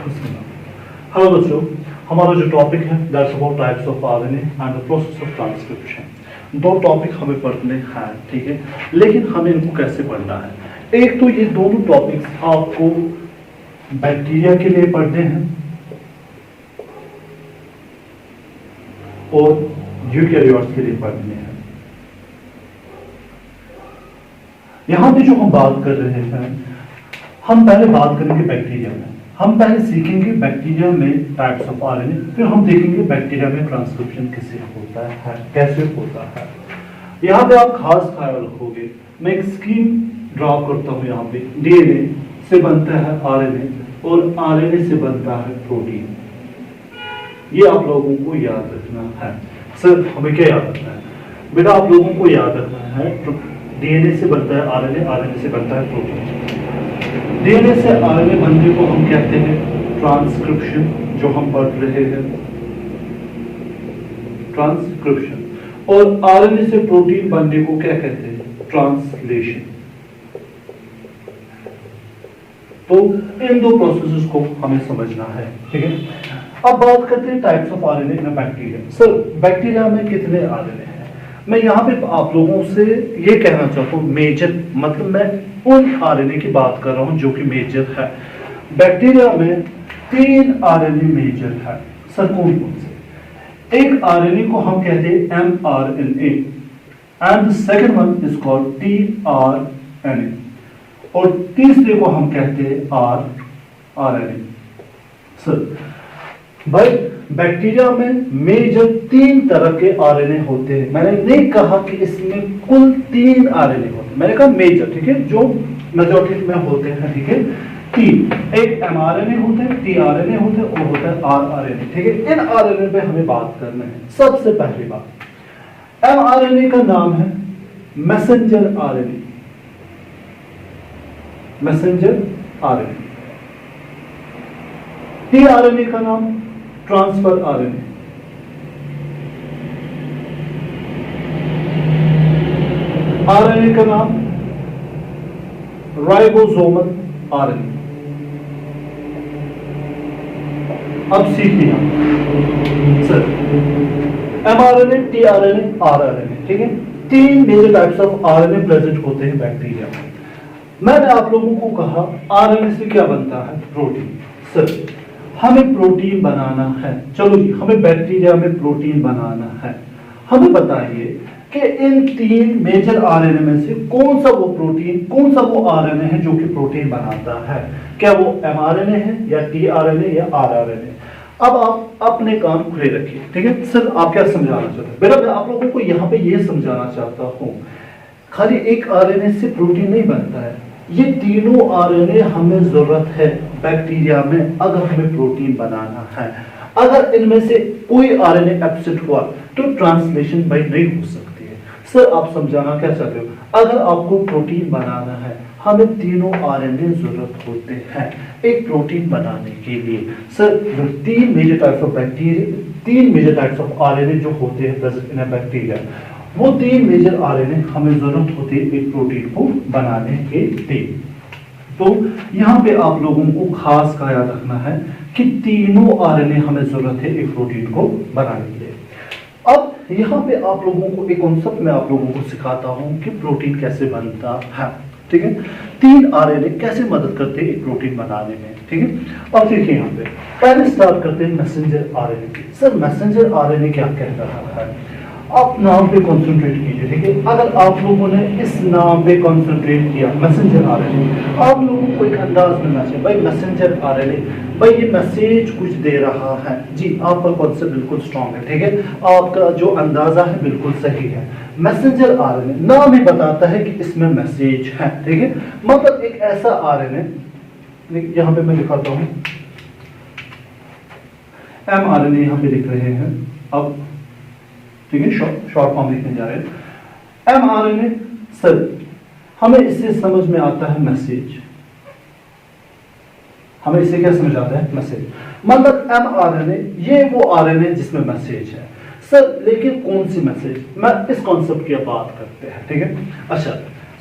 Hello बच्चों, हमारा जो टॉपिक है that's about types of RNA and the process of transcription. दो टॉपिक हमें पढ़ने हैं, ठीक है, लेकिन हमें इनको कैसे पढ़ना है। एक तो ये दोनों टॉपिक्स आपको बैक्टीरिया के लिए पढ़ने हैं और यूकेरियोट्स के लिए पढ़ने हैं। यहां पे जो हम बात कर रहे हैं, हम पहले बात करेंगे बैक्टीरिया में। हम पहले सीखेंगे बैक्टीरिया में टाइप्स ऑफ आरएनए, फिर हम देखेंगे बैक्टीरिया में ट्रांसक्रिप्शन कैसे होता है, कैसे होता है। यहाँ पे आप खास ख्याल रखोगे, मैं एक स्कीम ड्रॉ करता हूँ। यहाँ पे डीएनए से बनता है आरएनए और आरएनए से बनता है प्रोटीन। ये आप लोगों को याद रखना है। सर हमें क्या याद रखना है बेटा? आप लोगों को याद रखना है डीएनए से बनता है आरएनए, आरएनए से बनता है प्रोटीन। डीएनए से आरएनए बनने को हम कहते हैं ट्रांसक्रिप्शन, जो हम पढ़ रहे हैं ट्रांसक्रिप्शन, और आरएनए से प्रोटीन बनने को क्या कहते हैं? ट्रांसलेशन। तो इन दो प्रोसेसेस को हमें समझना है, ठीक है। अब बात करते हैं types of RNA in bacteria. Sir bacteria में कितने आरएनए हैं? मैं यहाँ पे आप लोगों से ये कहना चाहता हूँ, मेजर मतलब मैं उन आरएनए की बात कर रहा हूँ जो कि मेजर है। बैक्टीरिया में 3 आरएनए मेजर है। सर कौन कौन से? एक आरएनए को हम कहते हैं mRNA and the second one is called tRNA, और तीसरे को हम कहते हैं rRNA। सर भाई बैक्टीरिया में मेजर 3 तरह के आरएनए होते हैं। मैंने नहीं कहा कि इसमें कुल 3 आरएनए होते हैं, मैंने कहा मेजर, ठीक है, जो मेजॉरिटी में होते हैं, ठीक है। 3, एक mRNA होते हैं, tRNA होते हैं और होता है rRNA, ठीक है। इन आरएनए पे हमें बात करना है। सबसे पहली बात, mRNA का नाम है messenger RNA, messenger RNA. tRNA का नाम ट्रांसफर आरएनए, आरएनए का नाम राइबोसोमल आरएनए। अब सीखिए सर, mRNA, tRNA, rRNA, ठीक है। 3 major types of RNA present होते हैं बैक्टीरिया में। मैंने आप लोगों को कहा आरएनए से क्या बनता है? प्रोटीन। सर हमें प्रोटीन बनाना है, चलो जी, हमें बैक्टीरिया में प्रोटीन बनाना है। हमें बताइए कि इन 3 मेजर आरएनए में से कौन सा वो प्रोटीन, कौन सा वो आरएनए है जो कि प्रोटीन बनाता है? क्या वो mRNA है या tRNA या rRNA? अब आप अपने कान खुले रखिए, ठीक है। सर आप क्या समझाना चाहते हैं? बेटा मैं आप लोगों को यहाँ पे ये समझाना चाहता हूँ, खाली एक आरएनए से प्रोटीन नहीं बनता है। ये तीनों आरएनए हमें जरूरत है बैक्टीरिया में अगर हमें प्रोटीन बनाना है। अगर इनमें से कोई आरएनए एब्सेंट हुआ तो ट्रांसलेशन बाई नहीं हो सकती है। सर आप समझाना क्या चाहते हो? अगर आपको प्रोटीन बनाना है, हमें तीनों आरएनए जरूरत होते हैं एक प्रोटीन बनाने के लिए। Sir 3 major types of bacteria, 3 major types of RNA जो होते हैं प्रेजेंट इन बैक्टीरिया, वो 3 मेजर आरएनए हमें जरूरत होती है एक प्रोटीन को बनाने के लिए। तो यहाँ पे आप लोगों को खास ख्याल रखना है कि तीनों आरएनए हमें जरूरत है एक प्रोटीन को बनाने के लिए। अब यहाँ पे आप लोगों को एक कॉन्सेप्ट में आप लोगों को सिखाता हूँ कि प्रोटीन कैसे बनता है, ठीक है। 3 आरएनए कैसे मदद करते हैं एक प्रोटीन बनाने में, ठीक है। अब देखिए यहाँ पे पहले स्टार्ट करते हैं messenger RNA. Sir messenger RNA क्या कह रहा है? आप नाम पे कंसंट्रेट कीजिए, ठीक है। अगर आप लोगों ने इस नाम पे कंसंट्रेट किया मैसेंजर आरएनए, आप लोगों को एक अंदाज मिलना चाहिए भाई मैसेंजर आरएनए, भाई ये मैसेज कुछ दे रहा है। जी आपका कॉन्सेप्ट बिल्कुल स्ट्रांग है, ठीक है, आपका जो अंदाजा है बिल्कुल सही है। मैसेंजर आरएनए नाम ही बताता है कि इसमें मैसेज है, ठीक है। मतलब एक ऐसा आरएनए, यहाँ पे मैं दिखाता हूँ mRNA यहाँ पे लिख रहे हैं, अब ठीक है, शॉर्ट फॉर्म लिखने जा रहे हैं mRNA। सर हमें इससे समझ में आता है मैसेज, हमें इससे क्या समझ आता है? मैसेज। मतलब mRNA ये वो आरएनए जिसमें मैसेज है। सर लेकिन कौन सी मैसेज? मैं इस कॉन्सेप्ट की बात करते हैं, ठीक है। अच्छा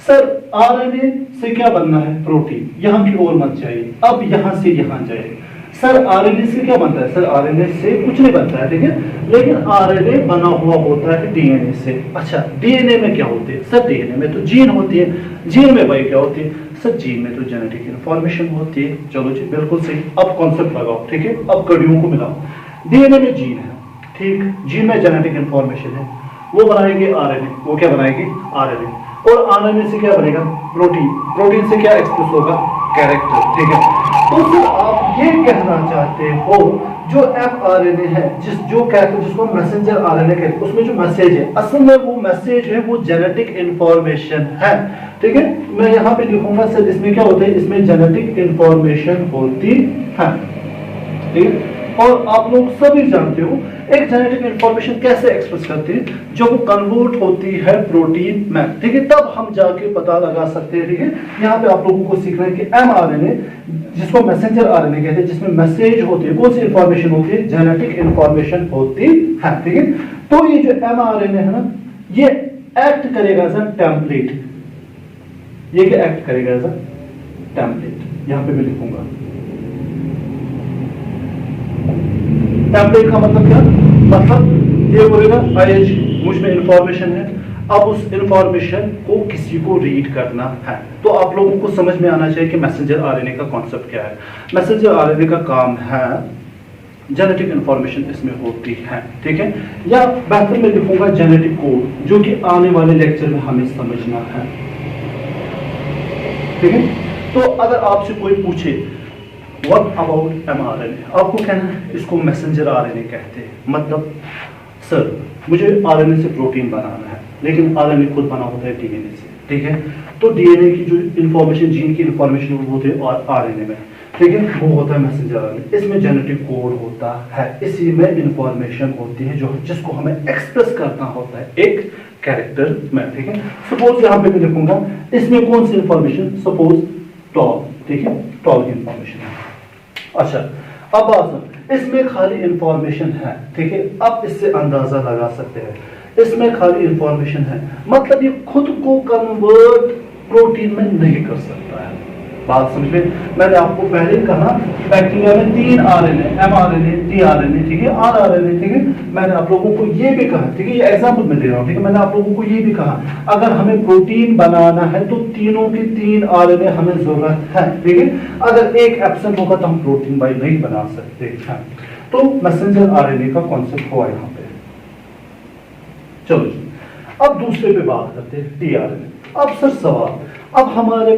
सर आरएनए से क्या बनना है? प्रोटीन। यहां की ओर मत जाइए, अब यहां से यहां जाइए। सर आरएनए से क्या बनता है? सर आरएनए से कुछ नहीं बनता है, ठीक है, लेकिन आरएनए बना हुआ होता है डीएनए से। अच्छा, डीएनए में क्या होते हैं? सर डीएनए में तो जीन होती है। जीन में भाई क्या होती है? सर जीन में तो जेनेटिक इंफॉर्मेशन होती है। चलो जी, बिल्कुल सही। अब कॉन्सेप्ट लगाओ, ठीक है, अब कड़ियों को मिलाओ। डीएनए में जीन है, ठीक, जीन में जेनेटिक इंफॉर्मेशन है, वो बनाएंगे आरएनए। वो क्या बनाएंगे? आरएनए। और आरएनए से क्या बनेगा? प्रोटीन। प्रोटीन से क्या एक्सप्रेस होगा? कैरेक्टर, ठीक है। तो फिर आप ये कहना चाहते हो जो एमआरएनए है, जिसको मैसेंजर आरएनए कहते हैं, उसमें जो मैसेज है, असल में वो मैसेज है, वो जेनेटिक इंफॉर्मेशन है, ठीक है। मैं यहाँ पे लिखूंगा सर इसमें क्या होता है? इसमें जेनेटिक इंफॉर्मेशन होती है, ठीक है। और आप लोग सभी जानते हो एक जेनेटिक इंफॉर्मेशन कैसे एक्सप्रेस करती है? जब वो कन्वर्ट होती है प्रोटीन में, ठीक है, तब हम जाके पता लगा सकते हैं, ठीक है। यहाँ पे आप लोगों को सीखना है कि एमआरएनए, जिसको मैसेंजर आरएनए कहते हैं, जिसमें मैसेज होती है, कौन सी इंफॉर्मेशन होती है? जेनेटिक इंफॉर्मेशन होती है, ठीक है। तो ये जो एमआरएनए है ना, ये एक्ट करेगा एज अ टेम्पलेट। ये क्या एक्ट करेगा? As a template. यहाँ पे मैं लिखूंगा टेम्पलेट का मतलब क्या? मतलब ये बोलेगा आईएच मुझ में इंफॉर्मेशन है, अब उस इंफॉर्मेशन को किसी को रीड करना है। तो आप लोगों को समझ में आना चाहिए कि मैसेंजर आरएनए का कॉन्सेप्ट क्या है। मैसेंजर आरएनए का काम है जेनेटिक इंफॉर्मेशन इसमें होती है, ठीक है। या बेहतर मैं लिखूंगा जेनेटिक कोड, जो कि आने वाले लेक्चर में हमें समझना है, ठीक है। तो अगर आपसे कोई पूछे व्हाट अबाउट एमआरएनए, आपको कहना है इसको मैसेंजर आरएनए कहते हैं। मतलब सर मुझे आरएनए से प्रोटीन बनाना है, लेकिन आरएनए खुद बना होता है डीएनए से, ठीक है। तो डीएनए की जो इंफॉर्मेशन, जीन की इंफॉर्मेशन वो होती है आरएनए में, ठीक है, वो होता है मैसेंजर आरएनए। इसमें जेनेटिक कोड होता है, इसी में इंफॉर्मेशन होती है जो जिसको हमें एक्सप्रेस करना होता है एक कैरेक्टर में, ठीक है। सपोज यहाँ पे मैं लिखूंगा इसमें कौन सी इंफॉर्मेशन? सपोज टॉल, ठीक है, टॉल की इंफॉर्मेशन है। अच्छा, अब बात सुन, इसमें खाली इंफॉर्मेशन है, ठीक है। अब इससे अंदाजा लगा सकते हैं इसमें खाली इंफॉर्मेशन है, मतलब ये खुद को कन्वर्ट प्रोटीन में नहीं कर सकता है। बात समझ में? मैंने आपको पहले ही कहा बैक्टीरिया में 3 आरएनए, एमआरएनए, टीआरएनए, ठीक है, आरआरएनए, ठीक है। मैंने आप लोगों को ये भी कहा, ठीक है, ये एग्जांपल में दे रहा हूं, ठीक है। मैंने आप लोगों को ये भी कहा अगर हमें प्रोटीन बनाना है तो तीनों के 3 आरएनए हमें जरूरत है, ठीक है। अगर एक एब्सेंट होगा तो हम प्रोटीन बाई नहीं बना सकते हैं। तो मैसेंजर आरएनए का कॉन्सेप्ट हुआ यहाँ पे। चलो जी, अब दूसरे पे बात करते हैं, टीआरएनए। अब सर सवाल, अब हमारे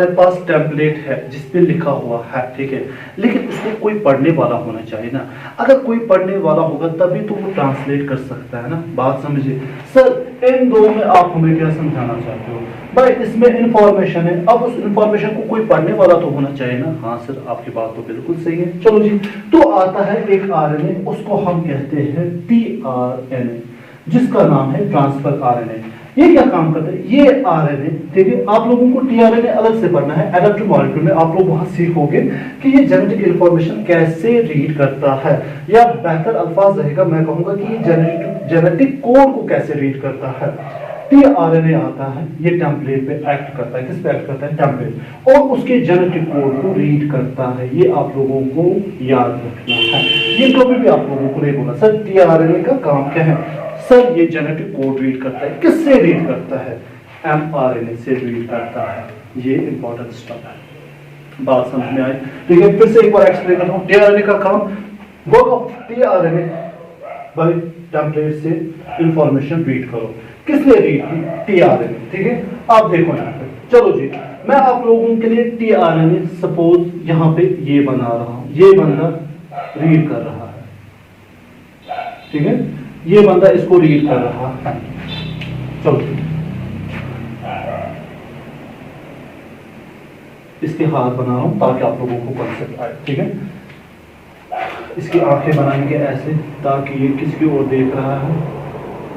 पास टेम्पलेट है जिस पे लिखा हुआ है, ठीक है, लेकिन उसको कोई पढ़ने वाला होना चाहिए ना। अगर कोई पढ़ने वाला होगा तभी तो वो ट्रांसलेट कर सकता है ना। बात समझिए सर, इन दो में आप हमें क्या समझाना चाहते हो? भाई इसमें इंफॉर्मेशन है, अब उस इंफॉर्मेशन को कोई पढ़ने वाला तो होना चाहिए ना। हाँ सर, आपकी बात तो बिल्कुल सही है। चलो जी, तो आता है एक आरएनए, उसको हम कहते हैं टीआरएनए, जिसका नाम है ट्रांसफर आरएनए। ये क्या काम करता है? ये आरएनए, ठीक है, आप लोगों को टीआरएनए अलग से पढ़ना है। एडेप्टिव मॉलिक्यूल में आप लोग वहां सीखोगे कि ये जेनेटिक इंफॉर्मेशन कैसे रीड करता है, या बेहतर अल्फाज रहेगा मैं कहूंगा कि ये जेनेटिक कोड को कैसे रीड करता है। टीआरएनए आता है, ये टेम्पलेट पे एक्ट करता है। किस पे एक्ट करता है? टेम्पलेट, और उसके जेनेटिक कोड को रीड करता है। ये आप लोगों को याद रखना है। ये कभी भी आप लोगों को नहीं बोला सर टीआरएनए का काम क्या है। सर ये जेनेटिक कोड रीड करता है। किससे रीड करता है? एमआरएनए से रीड करता है। ये इंपॉर्टेंट स्टेप है। बात समझ में आई? ठीक है, फिर से एक बार एक्सप्लेन करता हूं। टीआरएनए का काम, work of tRNA by template से इंफॉर्मेशन रीड करो। किसने रीड की? टीआरएनए, ठीक है। आप देखो यहाँ पे, चलो जी, मैं आप लोगों के लिए टीआरएनए सपोज यहाँ पे ये बना रहा हूं। ये बंदा रीड कर रहा है, ठीक है, ये बंदा इसको रीड कर रहा है। चलो इसके हाथ बना रहा हूं ताकि आप लोगों को कॉन्सेप्ट आए, ठीक है। इसकी आंखें बनाएंगे ऐसे ताकि ये किसकी ओर देख रहा है,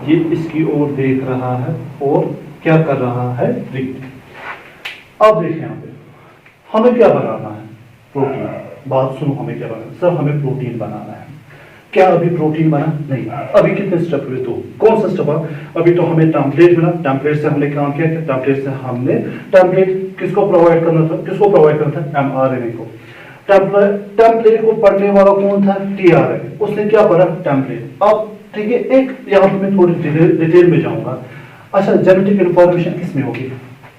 ये इसकी ओर देख रहा है और क्या कर रहा है? रीड। अब देखिए यहाँ पे हमें क्या बनाना है? प्रोटीन। बात सुनो, हमें क्या बनाना? सर हमें प्रोटीन बनाना है। क्या अभी प्रोटीन बना? नहीं। अभी कितने स्टेप हुए? 2। कौन सा स्टेप? अभी तो हमें टेम्पलेट मिला, टेम्पलेट से हमने काम किया, टेम्पलेट से हमने टेम्पलेट किसको प्रोवाइड करना था? एमआरएनए को। टेम्पलेट को पढ़ने वाला कौन था? टीआरएनए। उसने क्या पढ़ा? टेम्पलेट। अब ठीक है, एक यहाँ पे मैं थोड़ी डिटेल में जाऊंगा। अच्छा, जेनेटिक इंफॉर्मेशन किसमें होगी?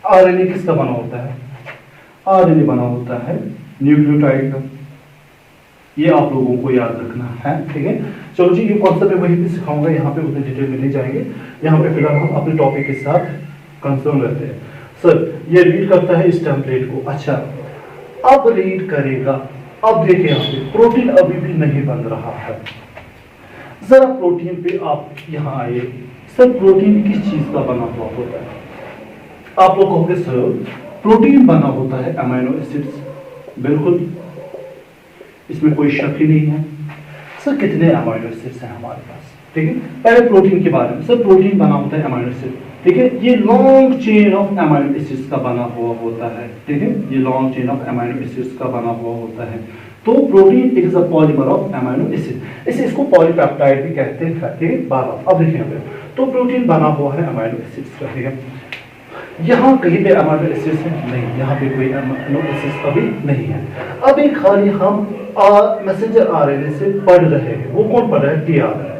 आरएनए किसका बना होता है? आरएनए बना होता है न्यूक्लियोटाइड का। ये आप लोगों को याद रखना है, ठीक है। चलो जी, ये कॉन्सेप्ट मैं वहीं पे सिखाऊंगा, यहाँ पे उतने डिटेल में नहीं जाएंगे। यहाँ पे फिलहाल हम अपने टॉपिक के साथ कंसर्न रहते हैं। सर, ये रीड करता है इस टेम्पलेट को। अच्छा, अब रीड करेगा। अब देखिए यहाँ पे प्रोटीन अभी भी नहीं बन रहा है। जरा प्रोटीन पे आप यहाँ आइए। सर, प्रोटीन किस चीज का बना हुआ होता है? आप लोग कहोगे सर प्रोटीन बना होता है अमीनो एसिड्स। बिल्कुल, इसमें कोई शक ही नहीं है। सर, कितने अमीनो एसिड्स हैं हमारे पास? ठीक है, पहले प्रोटीन के बारे में। सर, प्रोटीन बना होता है अमीनो एसिड, ठीक है। ये long chain of amino acids का बना हुआ होता है, ठीक है। ये long chain of amino acids का बना हुआ होता है। तो protein it is a polymer of amino acid. इसको पॉलीपेप्टाइड भी कहते हैं, ठीक है। बारह। अब देखिए यहाँ पे, तो प्रोटीन बना हुआ है अमीनो एसिड्स का, ठीक है। यहाँ कहीं पे अमीनो एसिड्स है? नहीं, यहाँ पे कोई अमीनो एसिड्स अभी नहीं है। अभी खाली हम मैसेंजर आरएनए से पढ़ रहे हैं। वो कौन पढ़ रहा है? टीआरएनए।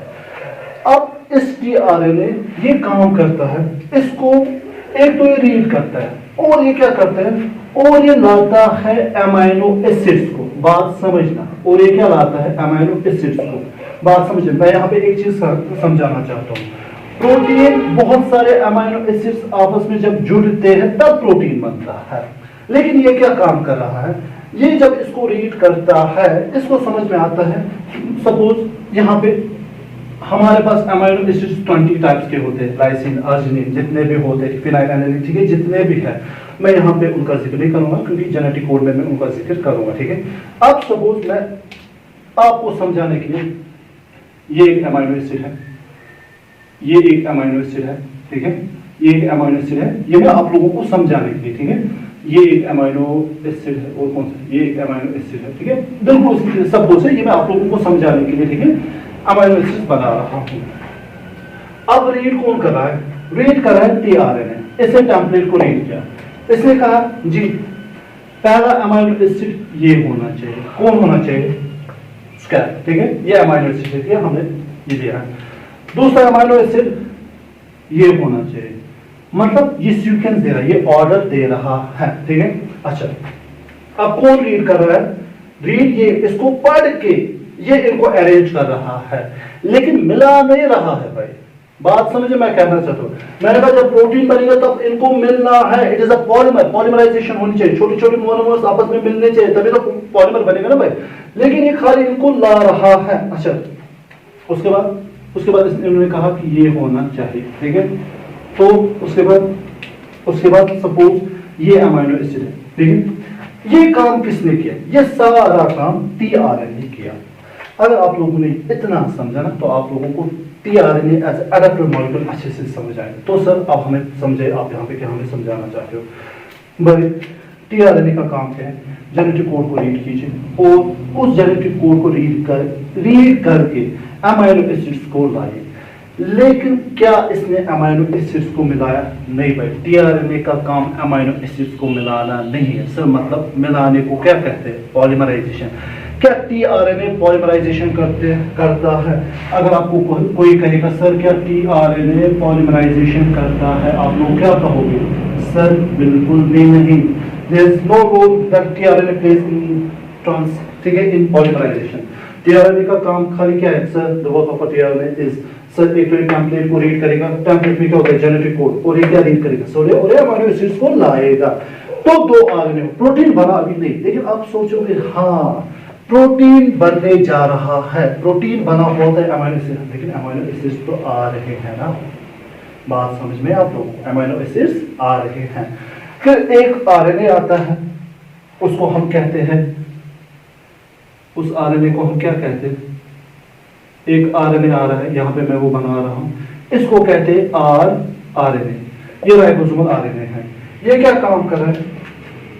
अब इस टीआरएनए ये काम करता है, इसको एक तो ये रीड करता है, और ये क्या करता है? और ये लाता है अमीनो एसिड्स को। बात समझना। और ये क्या लाता है? अमीनो एसिड्स को। बात समझना। मैं यहाँ पे एक चीज समझाना चाहता हूँ। प्रोटीन, बहुत सारे अमीनो एसिड्स आपस में जब जुड़ते हैं तब प्रोटीन बनता है। लेकिन ये क्या काम कर रहा है? ये जब इसको रीड करता है, इसको समझ में आता है। सपोज यहाँ पे हमारे पास अमीनो एसिड्स 20 टाइप्स के होते हैं, लाइसिन, अर्जिनिन, जितने भी होते हैं, फिनाइलएलानाइन, ठीक है, जितने भी है। मैं यहाँ पे उनका जिक्र नहीं करूंगा क्योंकि जेनेटिक कोड में मैं उनका जिक्र करूंगा, ठीक है। अब सपोज मैं आपको समझाने के लिए, ये एक अमीनो एसिड है, ये एक अमीनो एसिड है, ठीक है। ये एक अमीनो एसिड है, ये मैं आप लोगों को समझाने के लिए, ठीक है। ये एक अमीनो एसिड है, और कौन सा? ये एक अमीनो एसिड है, ठीक है। बिल्कुल सब कुछ है, ये मैं आप लोगों को समझाने के लिए, ठीक है, अमीनो एसिड बना रहा हूं। अब रीड कौन कर रहा है? रीड कर रहा है टीआरएनए। इसे टेम्पलेट को रीड किया, इसने कहा जी पहला अमीनो एसिड ये होना चाहिए। कौन होना चाहिए? स्कैप, ठीक है। ये अमीनो एसिड है, हमने ये दिया है। दूसरा अमीनो एसिड ये होना चाहिए, मतलब ये सीक्वेंस दे रहा है, ये ऑर्डर दे रहा है, ठीक है। अच्छा, अब कौन रीड कर रहा है? रीड ये इसको पढ़ के ये इनको अरेंज कर रहा है, लेकिन मिला नहीं रहा है भाई। बात समझे मैं कहना चाहता हूँ? मैंने कहा जब प्रोटीन बनेगा तब इनको मिलना है। It is a polymer, polymerisation होनी चाहिए, छोटी छोटी मोनोमर्स आपस में मिलने चाहिए, तभी तो पॉलीमर बनेगा ना भाई। लेकिन ये खाली इनको ला रहा है। अच्छा, उसके बाद इन्होंने कहा कि ये होना चाहिए, ठीक है। तो उसके बाद सपोज ये अमीनो एसिड है, ठीक है। ये काम किसने किया? ये सारा काम टीआरएनए किया। अगर आप लोगों ने इतना समझा ना, तो आप लोगों को टीआरएनए एज एडेप्टर मॉलिक्यूल अच्छे से समझ आए। तो सर अब हमें समझे आप यहाँ पे क्या हमें समझाना चाहते हो? भाई टीआरएनए का काम क्या है? जेनेटिक कोड को रीड कीजिए और उस जेनेटिक कोड को रीड करके अमीनो एसिड्स को लाइए। लेकिन क्या इसने अमीनो एसिड्स को मिलाया? नहीं भाई, टीआरएनए का काम अमीनो एसिड्स को मिलाना नहीं है सर। मतलब मिलाने को क्या कहते हैं? पॉलीमराइजेशन। क्या टीआरएनए पॉलीमराइजेशन करता है? अगर आपको कोई कहेगा सर क्या टीआरएनए पॉलीमराइजेशन करता है, आप लोग क्या कहोगे? सर बिल्कुल भी नहीं। There is no role that tRNA plays in trans, ठीक है, इन पॉलीमराइजेशन। टीआरएनए का काम खाली क्या है sir? The work of tRNA is, sir एक टेम्पलेट को रीड करेगा, टेम्पलेट में क्या होता है? जेनेटिक कोड, और ये क्या रीड करेगा? सर और ये अमीनो एसिड्स को लाएगा। तो दो आरएनए, प्रोटीन बना अभी नहीं। लेकिन आप सोचोगे हाँ प्रोटीन बनने जा रहा है, प्रोटीन बना हुआ है अमीनो एसिड, लेकिन अमीनो एसिड्स तो आ रहे हैं ना। बात समझ में आप लोगों को? अमीनो एसिड्स आ रहे हैं। फिर एक आरएनए आता है, उसको हम कहते हैं, उस आरएनए को हम क्या कहते हैं? एक आरएनए आ रहा है, यहाँ पे मैं वो बना रहा हूं, इसको कहते हैं आरएनए। ये राइबोसोमल आरएनए है। ये क्या काम कर रहा है?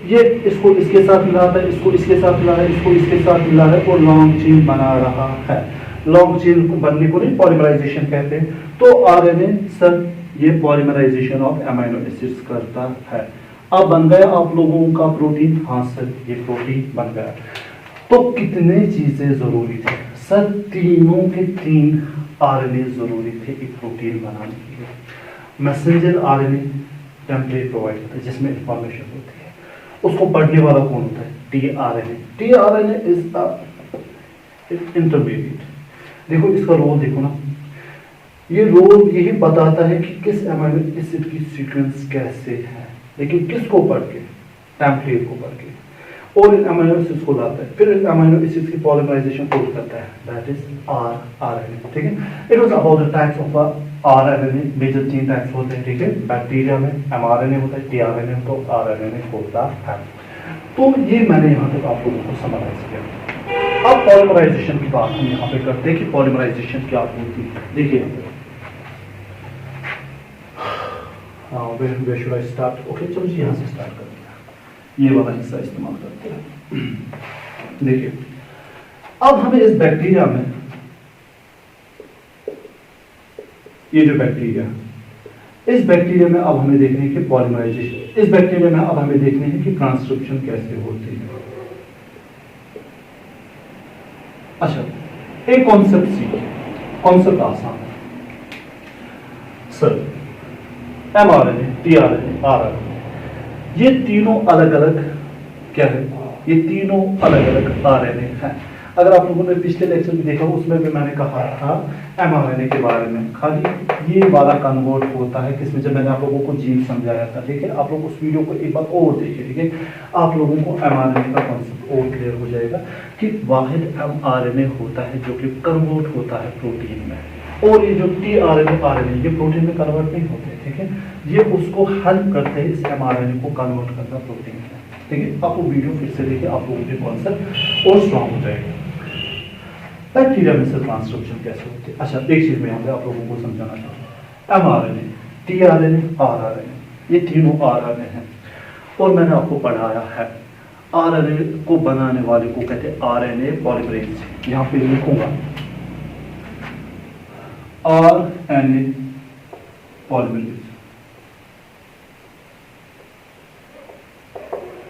ये इसको इसके साथ मिलाता है, इसको इसके साथ मिला रहा है, इसको इसके साथ मिला रहा है और लॉन्ग चेन बना रहा है। लॉन्ग चेन को बनने को नहीं पॉलीमराइजेशन कहते हैं। तो आरएनए सर ये पॉलीमराइजेशन ऑफ अमीनो एसिड्स करता है। अब बन गया आप लोगों का प्रोटीन? हाँ सर, ये प्रोटीन बन गया। तो कितने चीजें जरूरी थे सर? तीनों के तीन आरएनए जरूरी थे एक प्रोटीन बनाने के लिए। मैसेंजर आरएनए टेम्पलेट प्रोवाइड करता है जिसमें इंफॉर्मेशन होती है, उसको पढ़ने वाला कौन होता है? TRNA. TRNA is a intermediate. देखो इसका रोल देखो ना, ये रोल यही बताता है कि किस अमीनो एसिड की सीक्वेंस कैसे है, लेकिन किसको पढ़ के? टेम्पलेट को पढ़ के, और इन अमीनो एसिड्स को लाता है, फिर इन अमीनो एसिड्स की पॉलीमराइजेशन कोड करता है, दैट इज आरएनए। ठीक है, it was about the types of RNA. Major 3 types होते हैं, ठीक है। बैक्टीरिया में एमआरएनए होता है, टीआरएनए तो आरएनए होता है। तो ये मैंने यहाँ तक आप लोगों को समराइज किया। अब पॉलीमराइजेशन की बात हम यहाँ पे करते हैं कि पॉलीमराइजेशन क्या होती है। देखिए where should I start? Okay, चलो जी यहाँ से स्टार्ट करते हैं, ये वाला हिस्सा इस्तेमाल करते हैं। देखिए अब हमें इस बैक्टीरिया में, ये जो बैक्टीरिया, इस बैक्टीरिया में अब हमें देखने की पॉलीमराइजेशन, इस बैक्टीरिया में अब हमें देखने हैं कि ट्रांसक्रिप्शन कैसे होती है। अच्छा, एक कॉन्सेप्ट सीखिए, कॉन्सेप्ट आसान है सर। एमआरएनए, टीआरएनए, आरएनए, ये तीनों अलग अलग क्या है? ये तीनों अलग अलग आरएनए हैं। अगर आप लोगों ने पिछले लेक्चर में देखा, उसमें भी मैंने कहा था एमआरएनए के बारे में, खाली ये वाला कन्वर्ट होता है किसमें, जब मैंने आप लोगों को जीन समझाया था। ठीक है, आप लोग उस वीडियो को एक बार और देखिए, ठीक है, आप लोगों को एमआरएनए का कॉन्सेप्ट और क्लियर हो जाएगा कि वाहिद एमआरएनए होता है जो कि कन्वर्ट होता है प्रोटीन में, और ये जो टीआरएनए, आरएनए, ये प्रोटीन में कन्वर्ट नहीं होते। ठीक है, ये उसको हेल्प करते हैं इस एमआरएनए को कन्वर्ट करना प्रोटीन में। ठीक है, आप वो वीडियो फिर से देखिए, आप लोगों के कॉन्सेप्ट और स्ट्रॉन्ग हो जाएगा। बैक्टीरिया में से ट्रांसक्रिप्शन कैसे होती है? अच्छा, एक चीज मैं यहाँ पे आप लोगों को समझाना चाहूँगा। एमआरएनए, टीआरएनए, आरआरएनए, ये तीनों आरएनए हैं, और मैंने आपको पढ़ाया है आरएनए को बनाने वाले को कहते हैं आरएनए पॉलीमरेज। यहाँ पे लिखूंगा RNA polymerase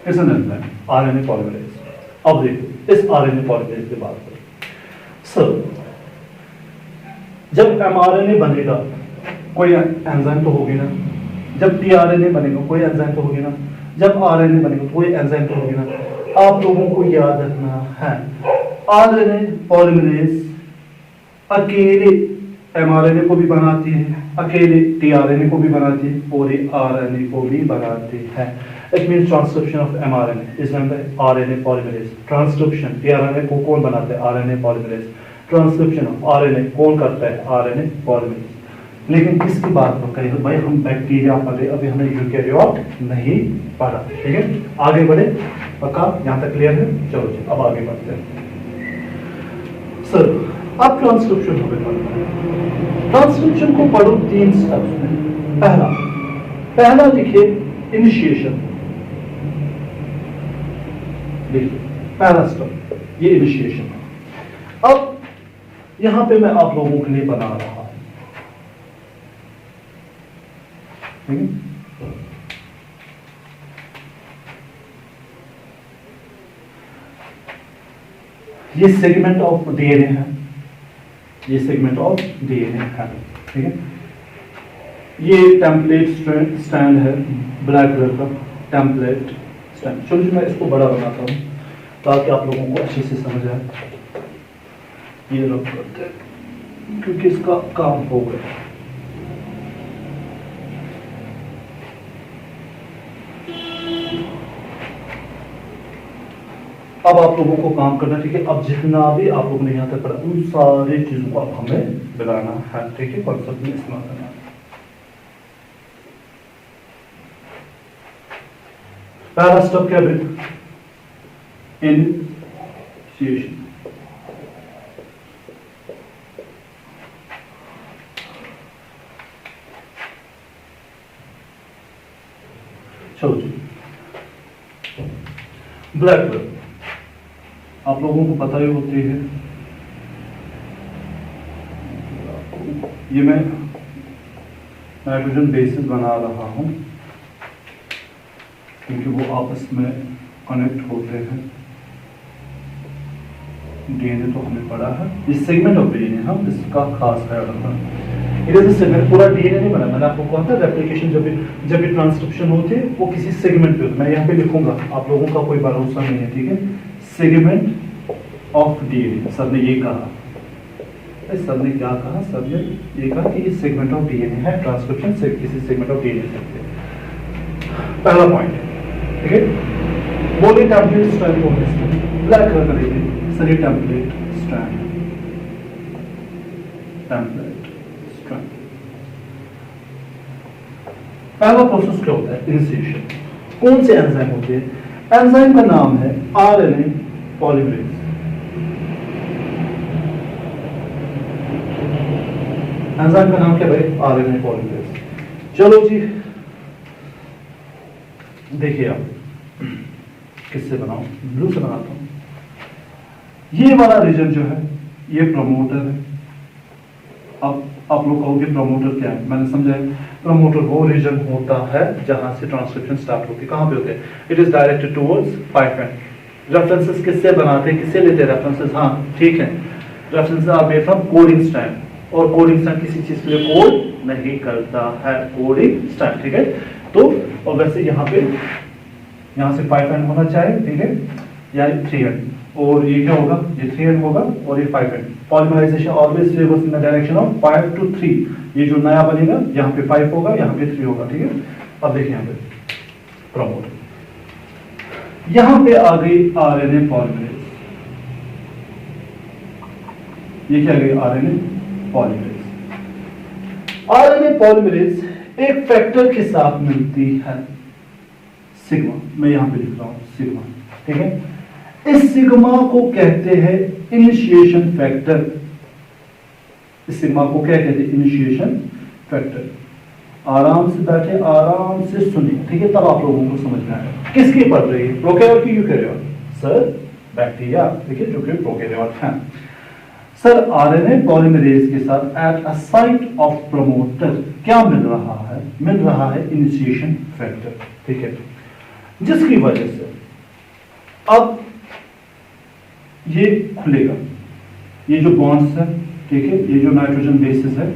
is an enzyme, RNA polymerase. अब देखो इस आरएनए पॉलीमरेज की बात करें सर। जब एमआरएनए बनेगा कोई एंजाइम तो होगी ना, जब टीआरएनए बनेगा कोई एंजाइम तो होगी ना, जब आरएनए बनेगा कोई एंजाइम तो होगी ना। आप लोगों को याद रखना है आरएनए पॉलीमरेज अकेले एमआरएनए को भी बनाती है, अकेले टीआरएनए को भी बनाती है, और ये आरएनए को भी बनाती है। It means transcription of mRNA is done by RNA polymerase. Transcription tRNA को कौन बनाता है? RNA polymerase. Transcription of RNA कौन करता है? RNA polymerase. लेकिन किसकी बात पर करें? भाई हम बैक्टीरिया पढ़े, अभी हमने यूकैरियोट नहीं पढ़ा। ठीक है, आगे बढ़े, पक्का यहाँ तक क्लियर है? चलो जी अब आगे बढ़ते हैं सर। अब ट्रांसक्रिप्शन हमें पढ़ना है। ट्रांसक्रिप्शन को पढ़ो 3 स्टेप्स में। पहला लिखिए इनिशिएशन, देखिए पहला स्टेप ये इनिशिएशन है। अब यहां पे मैं आप लोगों के लिए बना रहा हूं, ठीक है? ये सेगमेंट ऑफ डीएनए है, ये सेगमेंट ऑफ डीएनए है, ठीक है। ये टेम्पलेट स्टैंड है, ब्लैक कलर का टेम्पलेट स्टैंड। चलिए मैं इसको बड़ा बनाता हूँ ताकि आप लोगों को अच्छे से समझ आए। ये रब करते हैं क्योंकि इसका काम हो गया। अब आप लोगों को काम करना, ठीक है। अब जितना भी आप लोगों ने यहाँ तक पढ़ा उन सारी चीजों को अब हमें बनाना है, ठीक है, कॉन्सेप्ट में इस्तेमाल करना है। पहला स्टेप क्या है? इनिशिएशन। चलो जी, ब्लैक कलर आप लोगों को पता ही होती है। ये मैं नाइट्रोजन बेसिस बना रहा हूं क्योंकि वो आपस में कनेक्ट होते हैं। डीएनए तो हमने पढ़ा है, इस सेगमेंट ऑफ डीएनए हम इसका खास ख्याल रखना। इट इज अ सेगमेंट, पूरा डीएनए नहीं बना। मैंने आपको कहा था रेप्लिकेशन जब भी ट्रांसक्रिप्शन होती है वो किसी सेगमेंट पे होती है। मैं यहाँ पे लिखूंगा, आप लोगों का कोई भरोसा नहीं है, ठीक है। सेगमेंट ऑफ डीएनए, सर ने ये कहा, सर ने क्या कहा, सर ने ये कहा कि ये सेगमेंट ऑफ डीएनए है, ट्रांसक्रिप्शन से किसी सेगमेंट ऑफ डीएनए से। पहला पॉइंट, ठीक है। बोलिए टेम्पलेट स्ट्रैंड कौन है, ब्लैक कलर करेंगे सर, ये टेम्पलेट स्ट्रैंड, टेम्पलेट स्ट्रैंड। पहला प्रोसेस क्या होता है, इनिशिएशन। कौन से एंजाइम होते हैं, एंजाइम का नाम है आरएनए पॉलीमरेज। एंजाइम का नाम क्या भाई, आरएनए पॉलीमरेज। चलो जी देखिए, आप किससे बनाऊं, ब्लू से बनाता हूं। ये वाला रीजन जो है ये प्रमोटर है। अब आप लोग कहोगे प्रमोटर क्या है, मैंने समझा है। प्रमोटर वो रीजन होता है जहां से ट्रांसक्रिप्शन स्टार्ट होती है। कहां पे होते हैं, it is directed towards 5' references किससे बनाते हैं, किससे लेते हैं रेफरेंसेस, हाँ ठीक है, references are made from coding strand, और कोडिंग स्ट्रैंड किसी चीज के लिए कोड नहीं करता है, कोडिंग स्ट्रैंड, ठीक है। तो और वैसे यहाँ से 5' होना चाहिए, ठीक है, यानी 3', और ये क्या होगा, ये 3' होगा और ये 5'। Polymerisation always favours in the direction of 5 to 3। ये जो नया बनेगा यहाँ पे 5 होगा, यहाँ पे 3 होगा, ठीक है। अब देखिए यहाँ पे प्रमोटर, यहाँ पे आ गई आरएनए पॉलीमरेज। ये क्या गई, आरएनए पॉलीमरेज। आरएनए पॉलीमरेज एक फैक्टर के साथ मिलती है, सिग्मा, मैं यहां पे लिख रहा हूं सिग्मा, ठीक है। इस सिग्मा को कहते हैं इनिशिएशन फैक्टर। इस सिग्मा को क्या कहते हैं, इनिशिएशन फैक्टर। आराम से बैठे, आराम से सुनिए, ठीक है, तब आप लोगों को समझ में आएगा। किसकी पढ़ रही है, प्रोकैरियोट की यूकैरियोट, सर बैक्टीरिया, ठीक है, जो कि प्रोकैरियोट है। सर आरएनए पॉलीमरेज के साथ at a site of promoter क्या मिल रहा है, मिल रहा है इनिशिएशन फैक्टर, ठीक है, जिसकी वजह से अब ये खुलेगा, ये जो बॉन्ड्स है, ठीक है, ये जो नाइट्रोजन बेसिस है,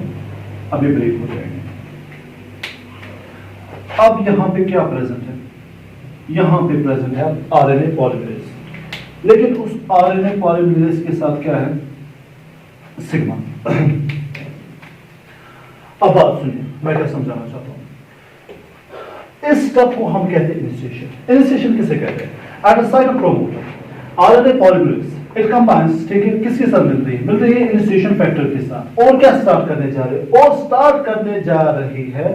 अब ये ब्रेक हो जाएंगे। अब यहां पे क्या प्रेजेंट है, यहां पे प्रेजेंट है आरएनए पॉलीमरेज, लेकिन उस आरएनए पॉलीमरेज के साथ क्या है, सिग्मा। अब बात सुनिए, मैं क्या समझाना चाहता हूं। इस स्टेप को हम कहते हैं इनिशिएशन। इनिशिएशन किसे कहते हैं, at the site of promoter RNA polymerase it combines, ठीक है, किसके साथ मिल रही है, मिल रही है इनिशिएशन फैक्टर के साथ। और क्या स्टार्ट करने जा रहे हैं, और स्टार्ट करने जा रही है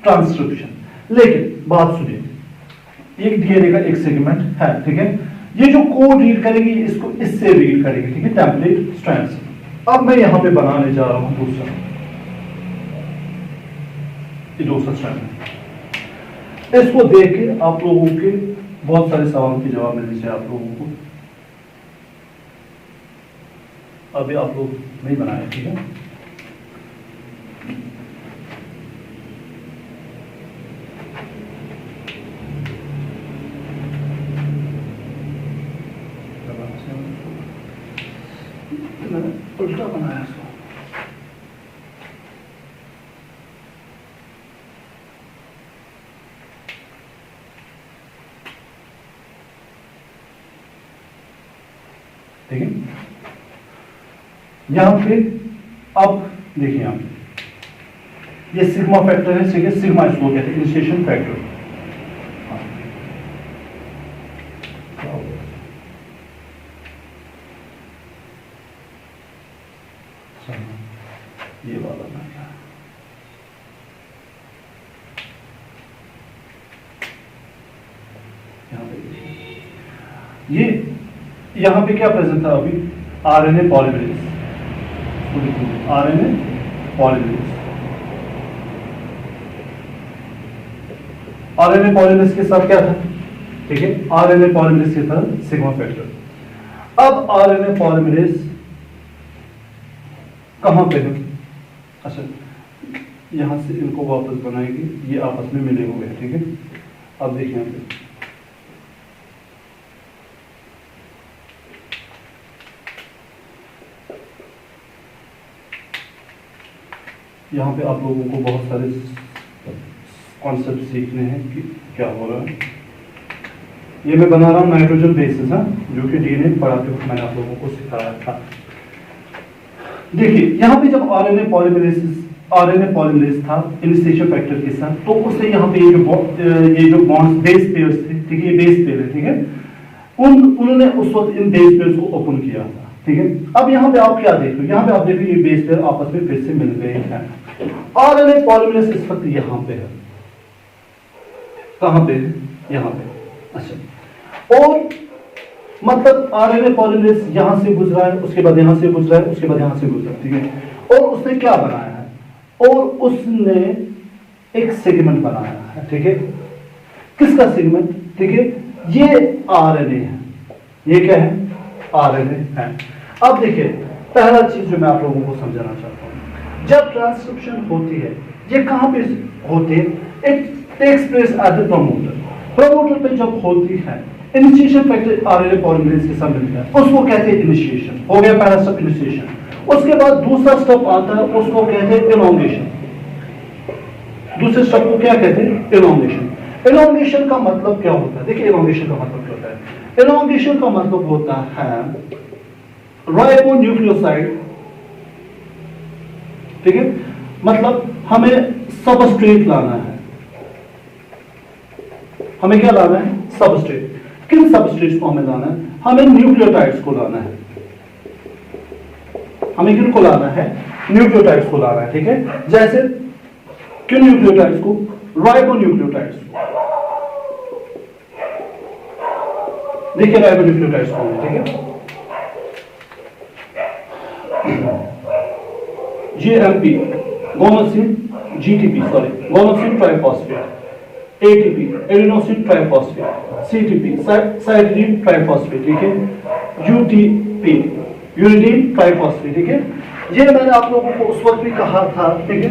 ट्रांसक्रिप्शन। लेकिन बात सुनिए, एक डीएनए का एक सेगमेंट है, ठीक है, ये जो कोड रीड करेगी इसको इससे रीड करेगी, ठीक है, टेम्पलेट स्ट्रैंड से। अब मैं यहां पे बनाने जा रहा हूं दूसरा, ये दूसरा स्ट्रैंड है। इसको देख के आप लोगों के बहुत सारे सवालों के जवाब मिलने चाहिए आप लोगों को। अभी आप लोग नहीं बनाए, ठीक है, मैंने उल्टा बनाया इसको। ठीक है, यहां पे अब देखिए, यहां ये सिग्मा फैक्टर है, ठीक है, सिग्मा इसको कहते हैं इनिशिएशन फैक्टर। ये वाला ये यहां पे क्या प्रेजेंट था अभी, RNA polymerase, RNA polymerase. RNA polymerase के साथ क्या था, ठीक है, आरएनए पॉलीमरेज के साथ सिग्मा फैक्टर। अब आरएनए पॉलीमरेज कहां पे है, अच्छा यहां से इनको वापस बनाएंगे, ये आपस में मिले हुए हैं, ठीक है। अब देखिए यहाँ पे यहाँ पे आप लोगों को बहुत सारे कॉन्सेप्ट सीखने हैं कि क्या हो रहा है। ये मैं बना रहा हूँ नाइट्रोजन बेसिस, हाँ, जो कि डीएनए पढ़ाते वक्त मैंने आप लोगों को सिखाया था। देखिए यहाँ पे जब आरएनए पॉलीमरेज था इनिशिएशन फैक्टर के साथ, तो उसने यहाँ पे ये जो बॉन्ड्स बेस पेयर्स थे, ठीक है, ये बेस पेयर है, ठीक है, उन्होंने उस वक्त इन बेस पेयर्स को ओपन किया था, ठीक है। अब यहाँ पे आप क्या देख रहे हो, यहाँ पे आप देखो ये बेस पेयर आपस में फिर से मिल गए हैं। आरएनए पॉलीमरेज इस वक्त यहाँ पे है, कहाँ पे है, यहाँ पे। अच्छा, और मतलब आरएनए पॉलीमरेज यहां से गुजरा है, उसके बाद यहां से गुजरा है, उसके बाद यहां से गुजरा है, ठीक है। और उसने क्या बनाया है, और उसने एक सेगमेंट बनाया है, ठीक है। किसका सेगमेंट, ठीक है, ये आरएनए है, ये क्या है, आरएनए है। अब देखिए पहला चीज जो मैं आप लोगों को समझाना चाहता हूं, जब ट्रांसक्रिप्शन होती है ये कहां पे होती है, it takes place at the promoter पे जब होती है, इनिशिएशन फैक्टर आरएनए पॉलीमरेज के साथ मिलता है, उसको कहते हैं इनिशिएशन, हो गया पहला स्टेप इनिशिएशन। उसके बाद दूसरा स्टेप आता है, उसको कहते हैं इलॉन्गेशन। दूसरे स्टेप को क्या कहते हैं, इलॉन्गेशन। इलॉन्गेशन का मतलब क्या होता है, देखिए इलॉन्गेशन का मतलब क्या होता है। इलॉन्गेशन का मतलब होता है राइबोन्यूक्लियोसाइड, ठीक है, मतलब हमें सबस्ट्रेट लाना है, हमें क्या लाना है, सबस्ट्रेट। किन सबस्ट्रेट्स को हमें लाना है, हमें न्यूक्लियोटाइड्स को लाना है, हमें किनको लाना है, न्यूक्लियोटाइड्स को लाना है, ठीक है। जैसे किन न्यूक्लियोटाइड्स को, राइबोन्यूक्लियोटाइड्स को, देखिए राइबोन्यूक्लियोटाइड्स को, ठीक है। GMP गोनोसिन, GTP sorry गोनोसिन triphosphate, ATP adenosine triphosphate, CTP cytosine triphosphate, ठीक है, यूटीपी यूरिडीन ट्राइफॉस्फेट, ठीक है। ये मैंने आप लोगों को उस वक्त भी कहा था, ठीक है।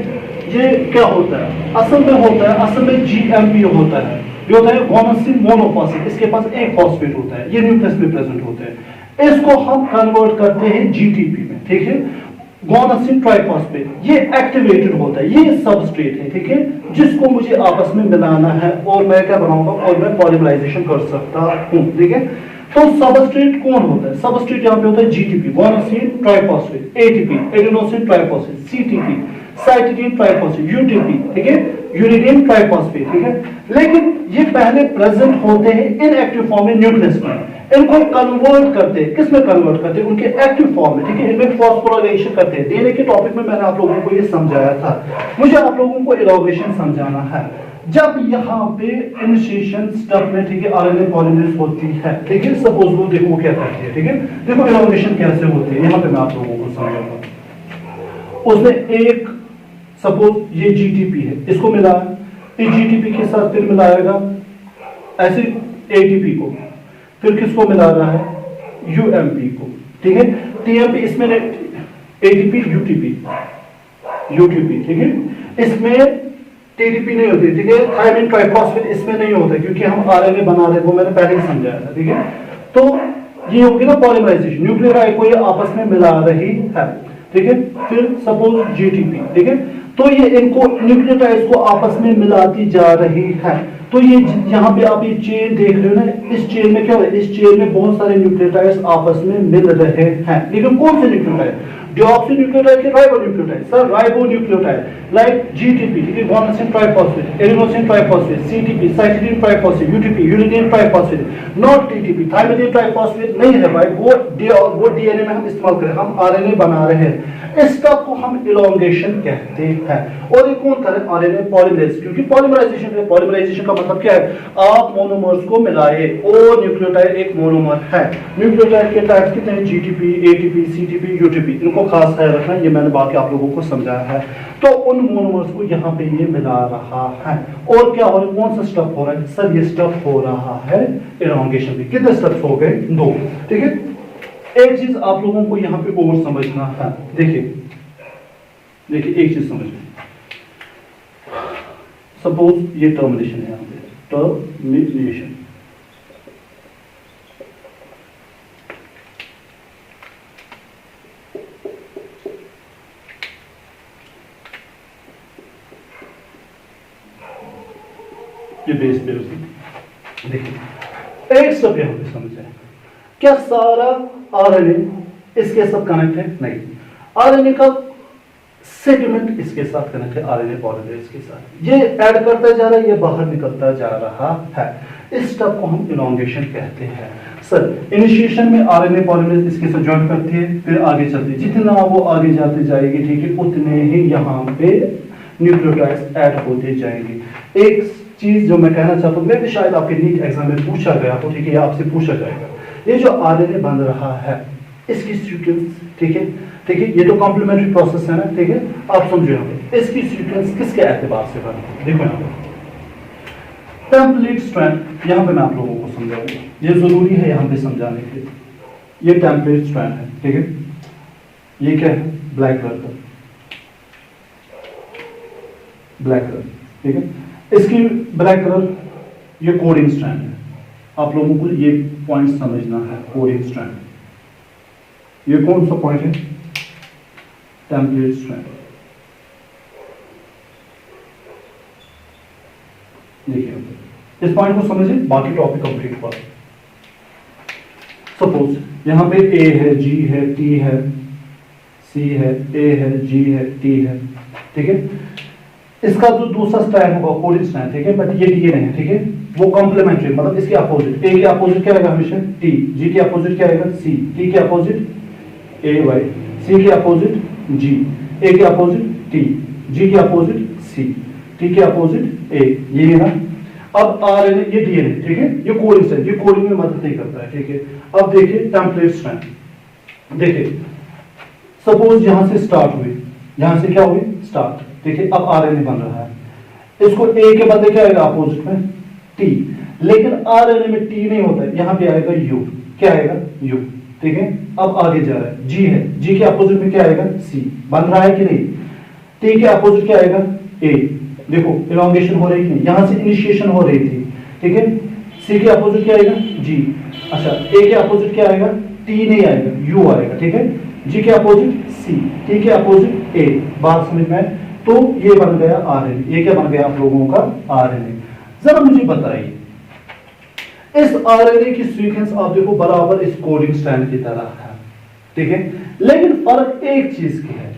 ये क्या होता है, असल में होता है, असल में जीएमपी होता है, ये होता है गोनोसिन मोनोफॉस्फेट, इसके पास एक फॉस्फेट होता है, ये न्यूक्लियस में प्रेजेंट होते हैं, इसको हम कन्वर्ट करते हैं जीटीपी में, ठीक है। गोनोसिन ट्राइफॉस्फेट ये एक्टिवेटेड होता है, ये सबस्ट्रेट है, ठीक है, जिसको मुझे आपस में मिलाना है, और मैं क्या बनाऊंगा, और मैं पॉलीमराइजेशन कर सकता हूं, ठीक है। तो सबस्ट्रेट कौन होता है, सबस्ट्रेट यहां पे होता है GTP गोनोसिन triphosphate, ATP adenosine triphosphate, CTP cytosine triphosphate, UTP, ठीक है, यूरिडीन ट्राइफॉस्फेट, ठीक है। लेकिन ये पहले प्रेजेंट होते हैं इनएक्टिव फॉर्म में न्यूक्लियस में, इनको कन्वर्ट करते हैं, किसमें कन्वर्ट करते हैं, उनके एक्टिव फॉर्म में, ठीक है, इनमें फॉस्फोराइलेशन करते हैं। डीएनए के टॉपिक में मैंने आप लोगों को ये समझाया था, मुझे आप लोगों को इलॉन्गेशन समझाना है। जब यहाँ पे इनिशिएशन स्टेप में, ठीक है, आरएनए पॉलीमरेज होती है, ठीक है, सपोज वो देखो वो क्या करती है, ठीक है, देखो इलॉन्गेशन कैसे होती है, यहाँ पे मैं आप लोगों को समझाऊंगा। उसने एक सपोज ये जीटीपी है, इसको मिलाया, इस जीटीपी के साथ फिर मिलाएगा ऐसे एटीपी को, फिर किसको मिला रहा है, यूएमपी को, ठीक है। टीएमपी इसमें एटीपी यूटीपी, ठीक है, इसमें टीडीपी नहीं होती, ठीक है, थायमिन ट्राइफॉस्फेट इसमें नहीं होता, क्योंकि हम आरएनए बना रहे हैं, वो मैंने पहले ही समझाया था, ठीक है। तो ये होगी ना पॉलीमराइजेशन, न्यूक्लियोटाइड को ये आपस में मिला रही है, ठीक है। फिर सपोज जीटीपी, ठीक है, तो ये इनको न्यूक्लियोटाइड्स को आपस में मिलाती जा रही है। तो ये यहाँ पे आप ये चेन देख रहे हो ना, इस चेन में क्या हो रहा है, इस चेन में बहुत सारे न्यूक्लियोटाइड्स आपस में मिल रहे हैं, लेकिन कौन से न्यूक्लियोटाइड, डिऑक्सीन्यूक्लियोटाइड के ribonucleotide, sir ribonucleotide like GTP, ठीक है, guanosine triphosphate, adenosine triphosphate, CTP cytosine triphosphate, UTP uridine triphosphate, not TTP thymine triphosphate नहीं है भाई, वो डीएनए में हम इस्तेमाल करें, हम आरएनए बना रहे हैं, इस स्टेप को हम इलॉन्गेशन कहते हैं। और ये कौन करे, आरएनए पॉलीमरेज, क्योंकि पॉलीमराइजेशन है, पॉलीमराइजेशन का मतलब क्या है, आप मोनोमर्स को मिलाए, और न्यूक्लियोटाइड एक मोनोमर है। न्यूक्लियोटाइड के टाइप्स कितने हैं, जीटीपी एटीपी सीटीपी यूटीपी, इनको खास ख्याल रखना, ये मैंने बाकी आप लोगों को समझाया है। तो उन मोनोमर्स को यहाँ पे ये मिला रहा है, और क्या हो रहा है, कौन सा स्टेप हो रहा है, सर ये स्टेप हो रहा है इलॉन्गेशन में। कितने स्टेप्स हो गए, 2, ठीक है। एक चीज आप लोगों को यहाँ पे और समझना है, देखिए एक चीज समझिए, सपोज ये टर्मिनेशन है, यहाँ पे टर्मिनेशन, ये बेस पे उसकी। देखिए एक स्टेप यहाँ पे समझे, क्या सारा आरएनए इसके साथ कनेक्ट है? नहीं, आरएनए का सेगमेंट इसके साथ कनेक्ट है, आरएनए पॉलीमरेज के साथ। ये ऐड करता जा रहा है, ये बाहर निकलता जा रहा है। इस स्टेप को हम इलॉन्गेशन कहते हैं। सर इनिशिएशन में आरएनए पॉलीमरेज इसके साथ ज्वाइन करती है, फिर आगे चलती है, जितना वो आगे जाते जाएगी, ठीक है, उतने ही यहाँ पे न्यूक्लियोटाइड्स ऐड होते जाएंगे। एक चीज जो मैं कहना चाहता हूँ, मैं भी शायद आपके नीट एग्जाम में पूछा गया हो, ठीक है, या आपसे पूछा जाएगा, ये जो आरएनए बन रहा है इसकी सीक्वेंस, ठीक है, ठीक है, ये तो कॉम्प्लीमेंट्री प्रोसेस है ना, ठीक है, आप समझो यहाँ पे इसकी सीक्वेंस किसके एतबार से बना। देखो यहाँ पे टेम्पलेट स्ट्रैंड, यहाँ पे मैं आप लोगों को समझाऊंगा, ये जरूरी है यहाँ पे समझाने के लिए। ये टेम्पलेट स्ट्रैंड है, ठीक है, ये क्या है? ब्लैक कलर का, ब्लैक कलर, ठीक है, इसकी ब्लैक कलर, ये कोडिंग स्ट्रैंड है। आप लोगों को ये पॉइंट समझना है, कोडिंग स्ट्रैंड, ये कौन सा पॉइंट है? Template strand. देखिए इस पॉइंट को समझिए, बाकी टॉपिक कंप्लीट हुआ। सपोज यहां पे ए है, जी है, टी है, सी है, ए है, जी है, टी है, ठीक है। इसका जो दूसरा स्ट्रैंड होगा कोडिंग स्ट्रैंड, ठीक है, बट ये डीएनए है, ठीक है, वो कॉम्प्लीमेंट्री, मतलब इसके अपोजिट, ए के अपोजिट क्या आएगा हमेशा? टी, जी के अपोजिट क्या आएगा? सी, टी के अपोजिट ए वाई, सी के अपोजिट जी, ए के अपोजिट टी, जी के अपोजिट सी, टी के अपोजिट ए, ये है ना। अब आरएनए, ये डीएनए, ठीक है, ये कोडिंग स्ट्रैंड, ये कोडिंग में मदद नहीं करता है, ठीक है। अब देखिए टेम्पलेट स्ट्रैंड, देखिए सपोज यहां से स्टार्ट हुई, यहां से क्या हुई? स्टार्ट, ठीक है। अब आरएनए बन रहा है, इसको ए के बदले क्या आएगा अपोजिट में? टी, लेकिन आरएनए में टी नहीं होता है, यहां पे आएगा यू, क्या आएगा? यू, ठीक है। अब आगे जा रहा है, जी है, जी के अपोजिट में क्या आएगा? सी, बन रहा है कि नहीं? टी के अपोजिट क्या आएगा? ए, देखो इलॉन्गेशन हो रही थी, यहां से इनिशिएशन हो रही थी, ठीक है। सी के अपोजिट क्या आएगा? जी, अच्छा, ए के अपोजिट क्या आएगा? टी नहीं आएगा, यू आएगा, ठीक है। जी के अपोजिट सी, टी के अपोजिट ए, बात समझ में? तो ये बन गया आरएनए, ये क्या बन गया आप लोगों का? आरएनए। जरा मुझे बताइए, इस आरएनए की सीक्वेंस आप देखो बराबर इस कोडिंग स्ट्रैंड की तरह है, ठीक है, लेकिन फर्क एक चीज की है,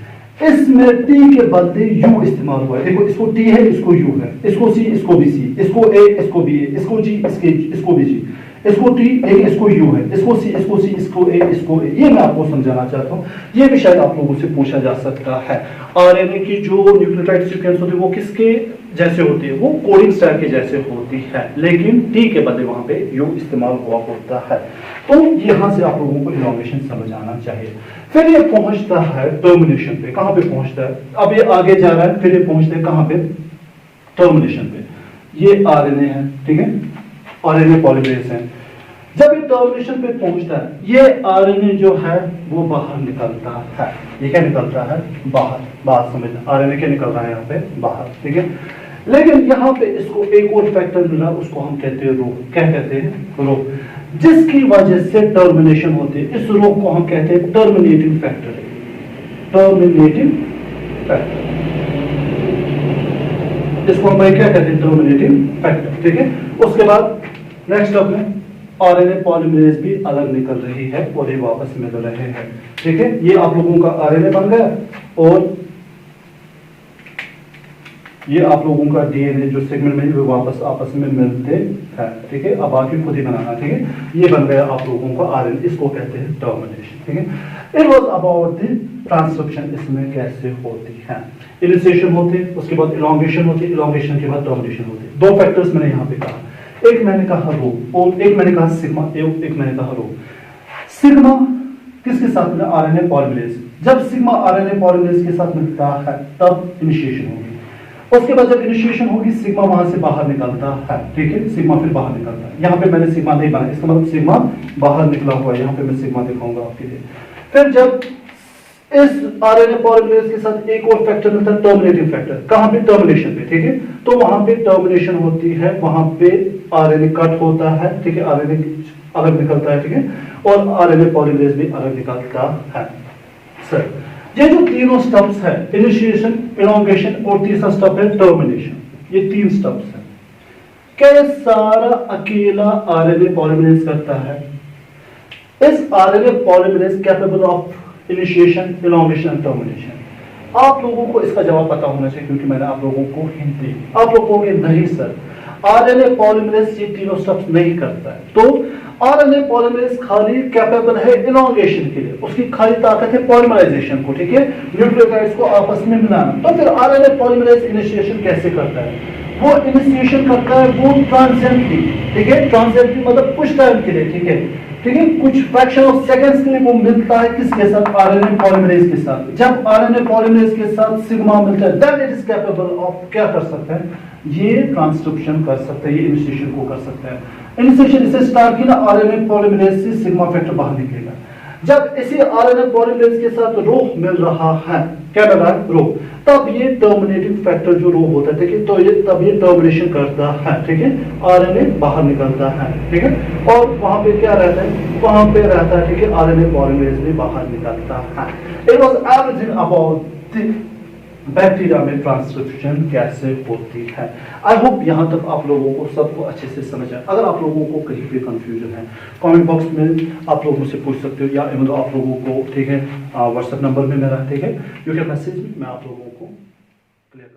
इसमें टी के बदले यू इस्तेमाल हुआ है। देखो इसको टी है, इसको यू है, इसको सी, इसको भी सी, इसको ए, इसको भी ए, इसको जी, इसको भी जी, इसको टी, इसको यू है, इसको सी, इसको सी, इसको ए, इसको ए। ये मैं आपको समझाना चाहता हूँ, ये भी शायद आप लोगों से पूछा जा सकता है। आरएनए की जो न्यूक्लियोटाइड सीक्वेंस होती है वो किसके जैसे होती है? वो कोडिंग स्ट्रैंड के जैसे होती है, लेकिन टी के बदले वहां पे यू इस्तेमाल हुआ होता है। तो यहां से आप लोगों को इनोवेशन समझ आना चाहिए। फिर ये पहुंचता है टर्मिनेशन पे, कहां पे पहुंचता है? अब ये आगे जा रहा है, फिर ये पहुंचता है कहां पे? टर्मिनेशन पे। ये आरएनए है, ठीक है, आरएनए पॉलीमरेज है। जब ये टर्मिनेशन पे पहुंचता है, ये आरएनए जो है वो बाहर निकलता है। ये क्या निकलता है? बाहर। बात समझना, आरएनए क्या निकल रहा है यहाँ पे? बाहर, ठीक है। लेकिन यहाँ पे इसको एक और फैक्टर मिला, उसको हम कहते हैं रोग। क्या कहते हैं? रोग, जिसकी वजह से टर्मिनेशन होती है। इस रोग को हम कहते हैं टर्मिनेटिंग फैक्टर। टर्मिनेटिंग फैक्टर, इसको हम क्या कहते हैं? टर्मिनेटिंग फैक्टर, ठीक है। उसके बाद नेक्स्ट स्टेप में आरएनए पॉलीमरेज भी अलग निकल रही है और ये वापस मिल रहे हैं, ठीक है। ये आप लोगों का आरएनए बन गया और ये आप लोगों का डीएनए जो सेगमेंट में वो वापस आपस में मिलते हैं, ठीक है। अब बाकी खुद ही बनाना, ठीक है। ये बन गया आप लोगों का आरएनए, इसको कहते हैं टर्मिनेशन, ठीक है। It was about the transcription, इसमें कैसे होती है? इनिशिएशन होती है, उसके बाद इलॉन्गेशन होती है, इलॉन्गेशन के बाद टर्मिनेशन होती है। दो फैक्टर्स मैंने यहाँ पे कहा, एक मैंने कहा रो और एक मैंने कहा सिग्मा, एक मैंने कहा रो। सिग्मा किसके साथ मिला? RNA polymerase. जब सिग्मा आरएनए पॉलीमरेज के साथ मिलता है तब इनिशिएशन होगी। उसके बाद जब इनिशिएशन होगी सिग्मा वहां से बाहर निकलता है, ठीक है। सिग्मा फिर बाहर निकलता है। यहाँ पे मैंने सिग्मा नहीं बनाया, इसका मतलब सिग्मा बाहर निकला हुआ है। यहाँ पे मैं सिग्मा दिखाऊंगा आपके लिए। फिर जब इस आरएनए पॉलीमरेज के साथ एक और फैक्टर मिलता है, टर्मिनेटिंग फैक्टर। कहां पे? टर्मिनेशन पे, ठीक है। तो वहां पे टर्मिनेशन होती है, वहां पे आरएनए कट होता है, ठीक है, आरएनए अलग निकलता है, ठीक है, और आरएनए पॉलीमरेज भी अलग निकलता है। सर ये जो तीनों स्टेप्स है, इनिशिएशन, इलॉन्गेशन और तीसरा स्टेप है टर्मिनेशन, ये तीन स्टेप्स हैं। क्या ये सारा अकेला आरएनए पॉलीमरेज करता है? इस RNA polymerase capable of initiation, elongation and termination? आप लोगों को इसका जवाब पता होना चाहिए क्योंकि मैंने आप लोगों को हिंट दी। आप लोगों को नहीं सर, आरएनए पॉलीमरेज ये तीनों स्टेप्स नहीं करता है। तो आरएनए पॉलीमरेज खाली कैपेबल है इलॉन्गेशन के लिए, उसकी खाली ताकत है पॉलीमराइजेशन को, ठीक है, न्यूक्लियोटाइड्स को आपस में मिलाना। तो फिर आरएनए पॉलीमरेज इनिशिएशन कैसे करता है? वो इनिशिएशन करता है वो ट्रांजिएंटली, ठीक है, ट्रांजिएंटली मतलब कुछ टाइम के लिए, ठीक है, ठीक है, कुछ फ्रैक्शन ऑफ सेकंड्स के लिए वो मिलता है किसके साथ? आरएनए पॉलीमरेज के साथ। जब आरएनए पॉलीमरेज के साथ सिग्मा मिलता है, then it is capable of क्या कर सकता है? ये ट्रांसक्रिप्शन कर सकता है, ये इनिशिएशन को कर सकता है। इनिशिएशन इसे स्टार्ट किया आरएनए पॉलीमरेज से, सिग्मा फैक्टर बाहर निकलेगा। जब इसी आरएनए पॉलीमरेज के साथ रो मिल रहा है, क्या मिल रहा है? रो, तब ये टर्मिनेटिंग फैक्टर जो रो होता है, ठीक है, तो ये तब ये टर्मिनेशन करता है, ठीक है, आरएनए बाहर निकलता है, ठीक है, और वहां पे क्या रहता है? वहां पे रहता है, ठीक है, आरएनए पॉलीमरेज भी बाहर निकलता है। It was everything about the bacteria में ट्रांसक्रिप्शन कैसे होती है। आई होप यहाँ तक आप लोगों को सबको अच्छे से समझ आए। अगर आप लोगों को कहीं पे कंफ्यूजन है, कमेंट बॉक्स में आप लोग मुझसे पूछ सकते हो, या मतलब आप लोगों को, ठीक है, व्हाट्सएप नंबर में मेरा, ठीक है, यू कैन मैसेज मी, मैं आप लोगों को क्लियर